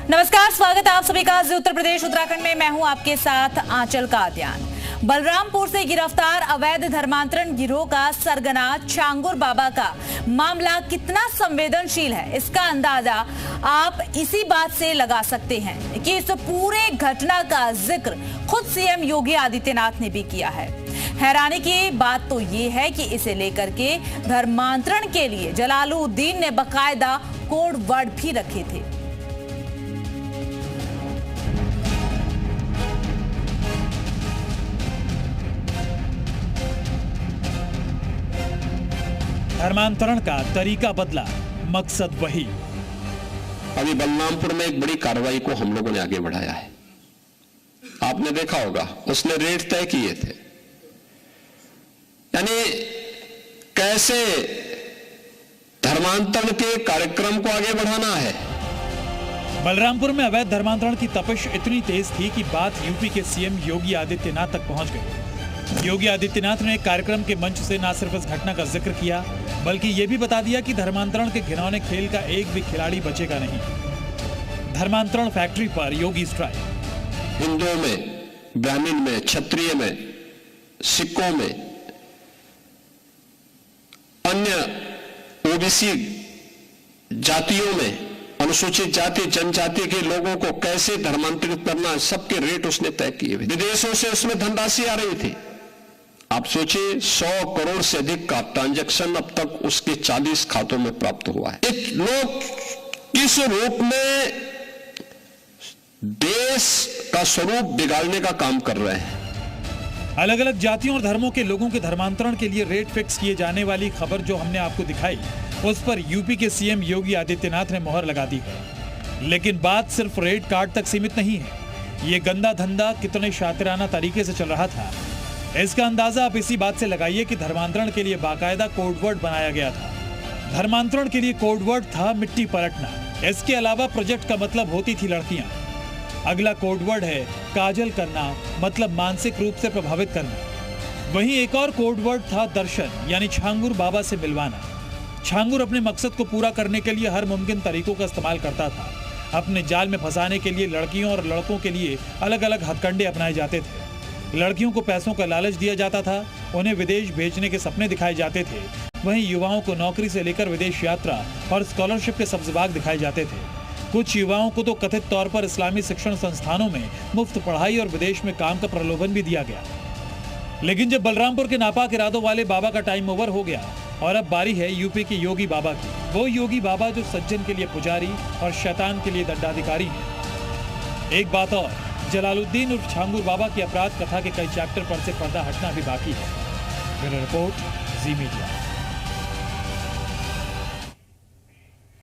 नमस्कार, स्वागत है आप सभी का उत्तर प्रदेश उत्तराखंड में। मैं हूं आपके साथ आंचल कादियान। बलरामपुर से गिरफ्तार अवैध धर्मांतरण गिरोह का सरगना छांगुर बाबा का मामला कितना संवेदनशील है, इसका अंदाजा आप इसी बात से लगा सकते हैं कि इस पूरे घटना का जिक्र खुद सीएम योगी आदित्यनाथ ने भी किया है। हैरानी की बात तो ये है कि इसे लेकर के धर्मांतरण के लिए जलालुद्दीन ने बकायदा कोड वर्ड भी रखे थे। धर्मांतरण का तरीका बदला, मकसद वही। अभी बलरामपुर में एक बड़ी कार्रवाई को हम लोगों ने आगे बढ़ाया है। आपने देखा होगा, उसने रेट तय किए थे, यानी कैसे धर्मांतरण के कार्यक्रम को आगे बढ़ाना है। बलरामपुर में अवैध धर्मांतरण की तपिश इतनी तेज थी कि बात यूपी के सीएम योगी आदित्यनाथ तक पहुंच गई। योगी आदित्यनाथ ने कार्यक्रम के मंच से न सिर्फ इस घटना का जिक्र किया, बल्कि यह भी बता दिया कि धर्मांतरण के घिनौने खेल का एक भी खिलाड़ी बचेगा नहीं। धर्मांतरण फैक्ट्री पर योगी स्ट्राइक। हिंदुओं में, ब्राह्मण में, क्षत्रिय में, सिखों में, अन्य ओबीसी जातियों में, अनुसूचित जाति जनजाति के लोगों को कैसे धर्मांतरित करना, सबके रेट उसने तय किए। विदेशों से उसमें धनराशि आ रही थी। आप सोचिए, 100 करोड़ से अधिक का ट्रांजैक्शन अब तक उसके 40 खातों में प्राप्त हुआ है। लोग किस रूप में देश का स्वरूप बिगाड़ने का काम कर रहे हैं। अलग अलग जातियों और धर्मों के लोगों के धर्मांतरण के लिए रेट फिक्स किए जाने वाली खबर जो हमने आपको दिखाई, उस पर यूपी के सीएम योगी आदित्यनाथ ने मोहर लगा दी है। लेकिन बात सिर्फ रेट कार्ड तक सीमित नहीं है। ये गंदा धंधा कितने शातिराना तरीके से चल रहा था, इसका अंदाजा आप इसी बात से लगाइए कि धर्मांतरण के लिए बाकायदा कोडवर्ड बनाया गया था। धर्मांतरण के लिए कोडवर्ड था मिट्टी पलटना। इसके अलावा प्रोजेक्ट का मतलब होती थी लड़कियां। अगला कोडवर्ड है काजल करना, मतलब मानसिक रूप से प्रभावित करना। वहीं एक और कोडवर्ड था दर्शन, यानी छांगुर बाबा से मिलवाना। छांगुर अपने मकसद को पूरा करने के लिए हर मुमकिन तरीकों का इस्तेमाल करता था। अपने जाल में फंसाने के लिए लड़कियों और लड़कों के लिए अलग अलग हथकंडे अपनाए जाते थे। लड़कियों को पैसों का लालच दिया जाता था, उन्हें विदेश भेजने के सपने दिखाए जाते थे। वहीं युवाओं को नौकरी से लेकर विदेश यात्रा और स्कॉलरशिप के सब्ज़बाग दिखाए जाते थे। कुछ युवाओं को तो कथित तौर पर इस्लामी शिक्षण संस्थानों में मुफ्त पढ़ाई और विदेश में काम का प्रलोभन भी दिया गया। लेकिन जब बलरामपुर के नापाक इरादों वाले बाबा का टाइम ओवर हो गया और अब बारी है यूपी के योगी बाबा की, वो योगी बाबा जो सज्जन के लिए पुजारी और शैतान के लिए दंडाधिकारी है। एक बात और, जलालुद्दीन उर्फ छांगुर बाबा की अपराध कथा के कई चैप्टर पर से पर्दा हटना भी बाकी है। ब्यूरो रिपोर्ट, जी मीडिया।